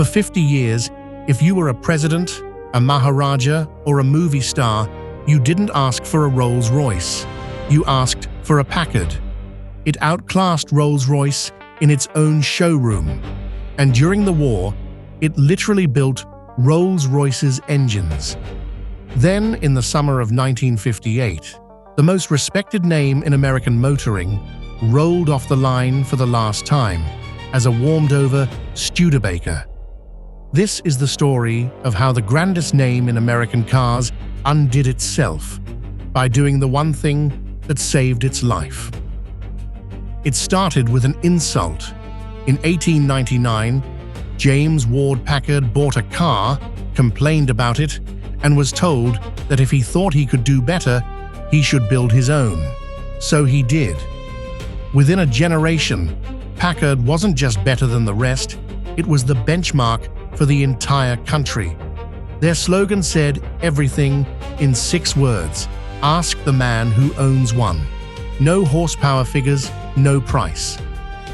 For 50 years, if you were a president, a Maharaja, or a movie star, you didn't ask for a Rolls-Royce. You asked for a Packard. It outclassed Rolls-Royce in its own showroom. And during the war, it literally built Rolls-Royce's engines. Then, in the summer of 1958, the most respected name in American motoring rolled off the line for the last time as a warmed-over Studebaker. This is the story of how the grandest name in American cars undid itself by doing the one thing that saved its life. It started with an insult. In 1899, James Ward Packard bought a car, complained about it, and was told that if he thought he could do better, he should build his own. So he did. Within a generation, Packard wasn't just better than the rest, it was the benchmark for the entire country. Their slogan said everything in 6 words: ask the man who owns one. No horsepower figures, no price.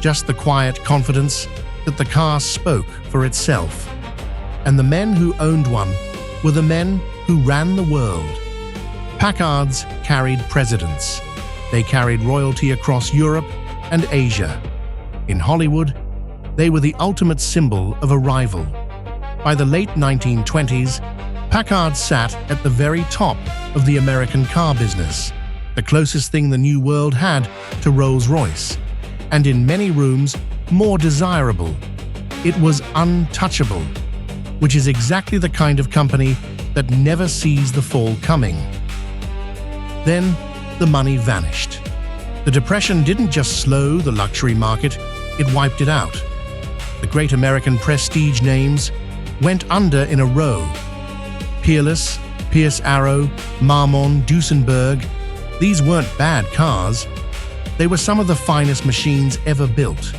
Just the quiet confidence that the car spoke for itself. And the men who owned one were the men who ran the world. Packards carried presidents. They carried royalty across Europe and Asia. In Hollywood, they were the ultimate symbol of a rival. By the late 1920s, Packard sat at the very top of the American car business, the closest thing the New World had to Rolls-Royce, and in many rooms, more desirable. It was untouchable, which is exactly the kind of company that never sees the fall coming. Then, the money vanished. The Depression didn't just slow the luxury market, it wiped it out. The great American prestige names went under in a row. Peerless, Pierce Arrow, Marmon, Duesenberg, these weren't bad cars. They were some of the finest machines ever built.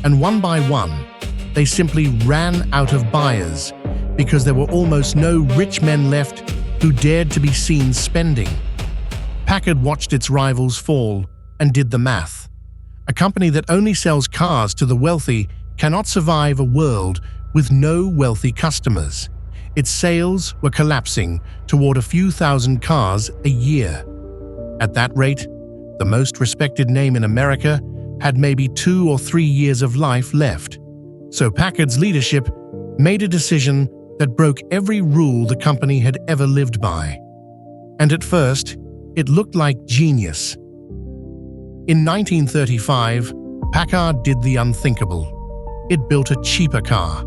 And one by one, they simply ran out of buyers because there were almost no rich men left who dared to be seen spending. Packard watched its rivals fall and did the math. A company that only sells cars to the wealthy cannot survive a world with no wealthy customers. Its sales were collapsing toward a few thousand cars a year. At that rate, the most respected name in America had maybe 2 or 3 years of life left. So Packard's leadership made a decision that broke every rule the company had ever lived by. And at first, it looked like genius. In 1935, Packard did the unthinkable. It built a cheaper car.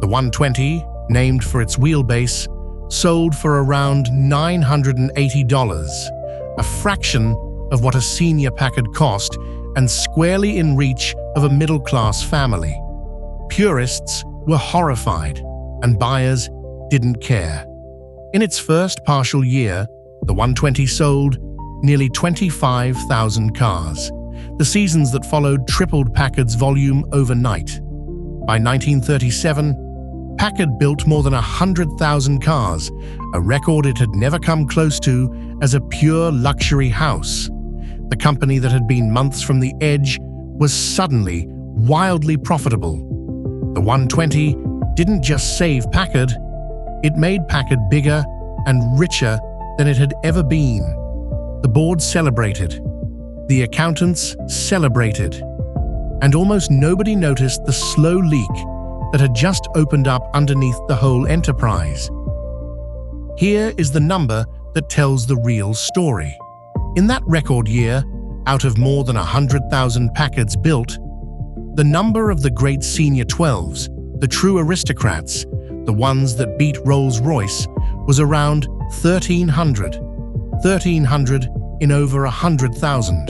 The 120, named for its wheelbase, sold for around $980, a fraction of what a senior Packard cost and squarely in reach of a middle-class family. Purists were horrified, and buyers didn't care. In its first partial year, the 120 sold nearly 25,000 cars. The seasons that followed tripled Packard's volume overnight. By 1937, Packard built more than 100,000 cars, a record it had never come close to as a pure luxury house. The company that had been months from the edge was suddenly wildly profitable. The 120 didn't just save Packard, it made Packard bigger and richer than it had ever been. The board celebrated. The accountants celebrated. And almost nobody noticed the slow leak that had just opened up underneath the whole enterprise. Here is the number that tells the real story. In that record year, out of more than 100,000 Packards built, the number of the great senior 12s, the true aristocrats, the ones that beat Rolls-Royce, was around 1,300. 1,300 in over 100,000.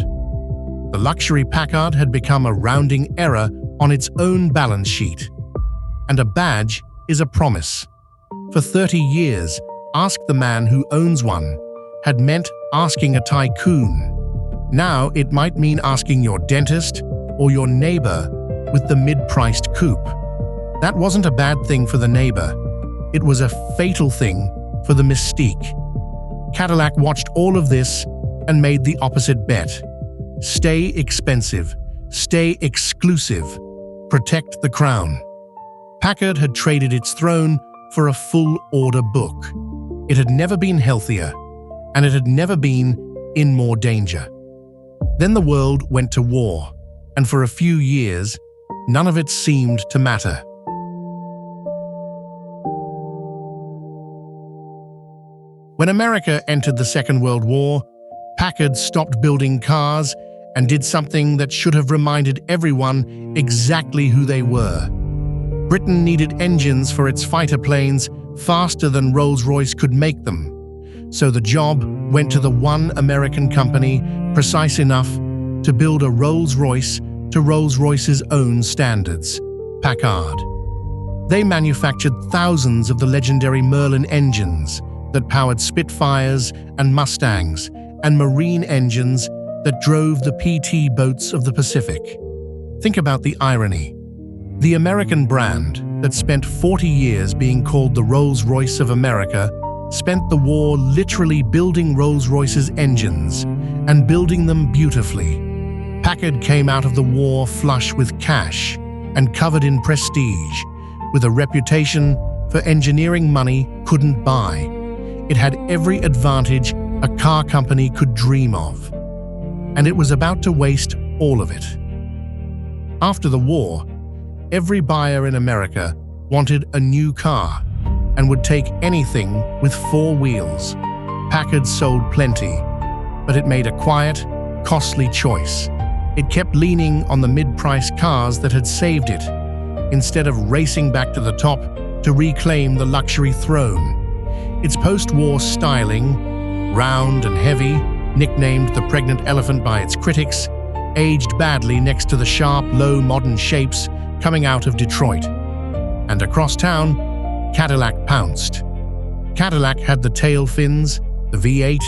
The luxury Packard had become a rounding error on its own balance sheet. And a badge is a promise. For 30 years, ask the man who owns one had meant asking a tycoon. Now it might mean asking your dentist or your neighbor with the mid-priced coupe. That wasn't a bad thing for the neighbor. It was a fatal thing for the mystique. Cadillac watched all of this and made the opposite bet. Stay expensive, stay exclusive, protect the crown. Packard had traded its throne for a full-order book. It had never been healthier, and it had never been in more danger. Then the world went to war, and for a few years, none of it seemed to matter. When America entered the Second World War, Packard stopped building cars and did something that should have reminded everyone exactly who they were. Britain needed engines for its fighter planes faster than Rolls-Royce could make them. So the job went to the one American company precise enough to build a Rolls-Royce to Rolls-Royce's own standards, Packard. They manufactured thousands of the legendary Merlin engines that powered Spitfires and Mustangs, and marine engines that drove the PT boats of the Pacific. Think about the irony. The American brand that spent 40 years being called the Rolls-Royce of America spent the war literally building Rolls-Royce's engines and building them beautifully. Packard came out of the war flush with cash and covered in prestige, with a reputation for engineering money couldn't buy. It had every advantage a car company could dream of, and it was about to waste all of it. After the war, every buyer in America wanted a new car and would take anything with 4 wheels. Packard sold plenty, but it made a quiet, costly choice. It kept leaning on the mid-price cars that had saved it, instead of racing back to the top to reclaim the luxury throne. Its post-war styling, round and heavy, nicknamed the pregnant elephant by its critics, aged badly next to the sharp, low modern shapes coming out of Detroit. And across town, Cadillac pounced. Cadillac had the tail fins, the V8,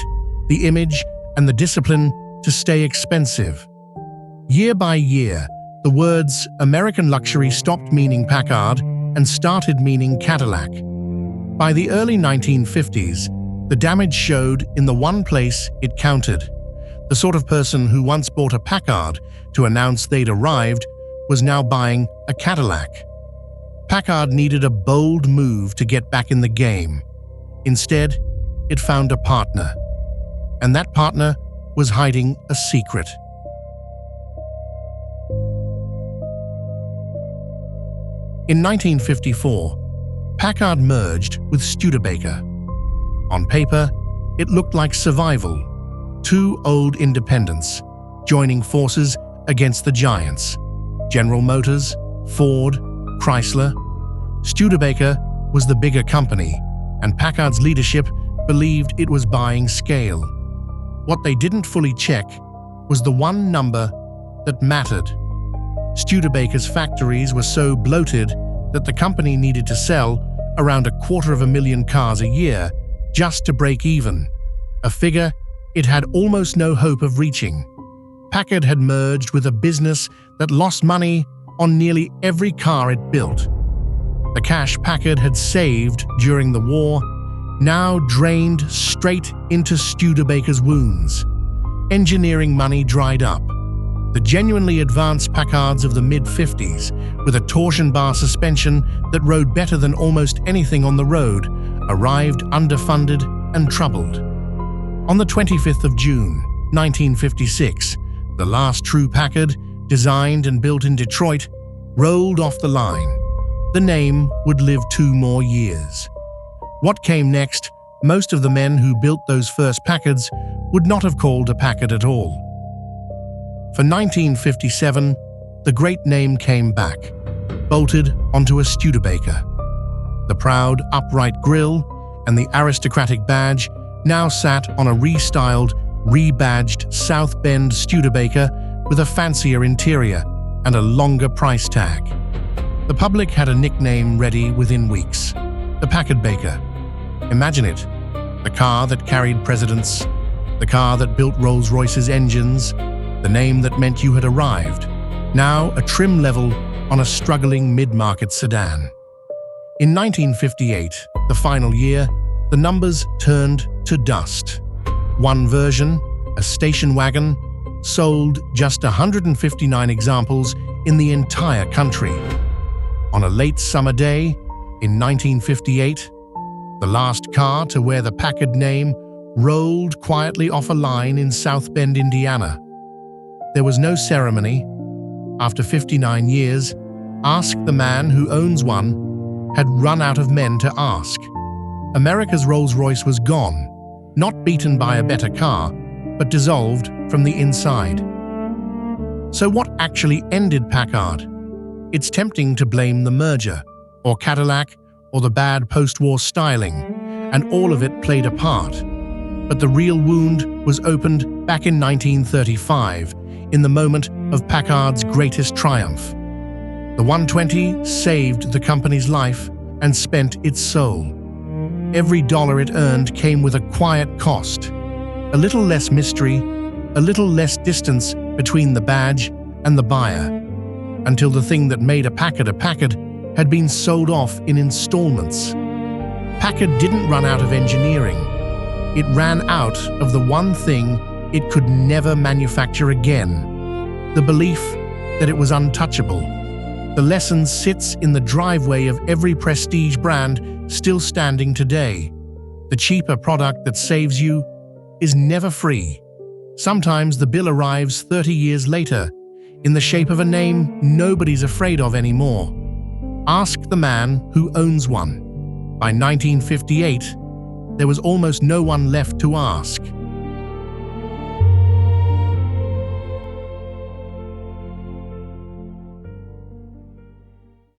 the image, and the discipline to stay expensive. Year by year, the words American luxury stopped meaning Packard and started meaning Cadillac. By the early 1950s, the damage showed in the one place it counted. The sort of person who once bought a Packard to announce they'd arrived was now buying a Cadillac. Packard needed a bold move to get back in the game. Instead, it found a partner. And that partner was hiding a secret. In 1954, Packard merged with Studebaker. On paper, it looked like survival. 2 old independents joining forces against the giants: General Motors, Ford, Chrysler. Studebaker was the bigger company, and Packard's leadership believed it was buying scale. What they didn't fully check was the one number that mattered. Studebaker's factories were so bloated that the company needed to sell around 250,000 cars a year just to break even, a figure it had almost no hope of reaching. Packard had merged with a business that lost money on nearly every car it built. The cash Packard had saved during the war now drained straight into Studebaker's wounds. Engineering money dried up. The genuinely advanced Packards of the mid-50s, with a torsion bar suspension that rode better than almost anything on the road, arrived underfunded and troubled. On the 25th of June, 1956, the last true Packard, designed and built in Detroit, rolled off the line. The name would live 2 more years. What came next, most of the men who built those first Packards would not have called a Packard at all. For 1957, the great name came back, bolted onto a Studebaker. The proud, upright grille and the aristocratic badge now sat on a restyled, rebadged South Bend Studebaker with a fancier interior and a longer price tag. The public had a nickname ready within weeks: the Packardbaker. Imagine it, the car that carried presidents, the car that built Rolls-Royce's engines, the name that meant you had arrived, now a trim level on a struggling mid-market sedan. In 1958, the final year, the numbers turned to dust. One version, a station wagon, sold just 159 examples in the entire country. On a late summer day in 1958, the last car to wear the Packard name rolled quietly off a line in South Bend, Indiana. There was no ceremony. After 59 years, Ask the Man Who Owns One had run out of men to ask. America's Rolls-Royce was gone, not beaten by a better car, but dissolved from the inside. So what actually ended Packard? It's tempting to blame the merger, or Cadillac, or the bad post-war styling, and all of it played a part. But the real wound was opened back in 1935, in the moment of Packard's greatest triumph. The 120 saved the company's life and spent its soul. Every dollar it earned came with a quiet cost. A little less mystery, a little less distance between the badge and the buyer, until the thing that made a Packard had been sold off in installments. Packard didn't run out of engineering. It ran out of the one thing it could never manufacture again: the belief that it was untouchable. The lesson sits in the driveway of every prestige brand still standing today. The cheaper product that saves you is never free. Sometimes the bill arrives 30 years later, in the shape of a name nobody's afraid of anymore. Ask the Man Who Owns One. By 1958, there was almost no one left to ask.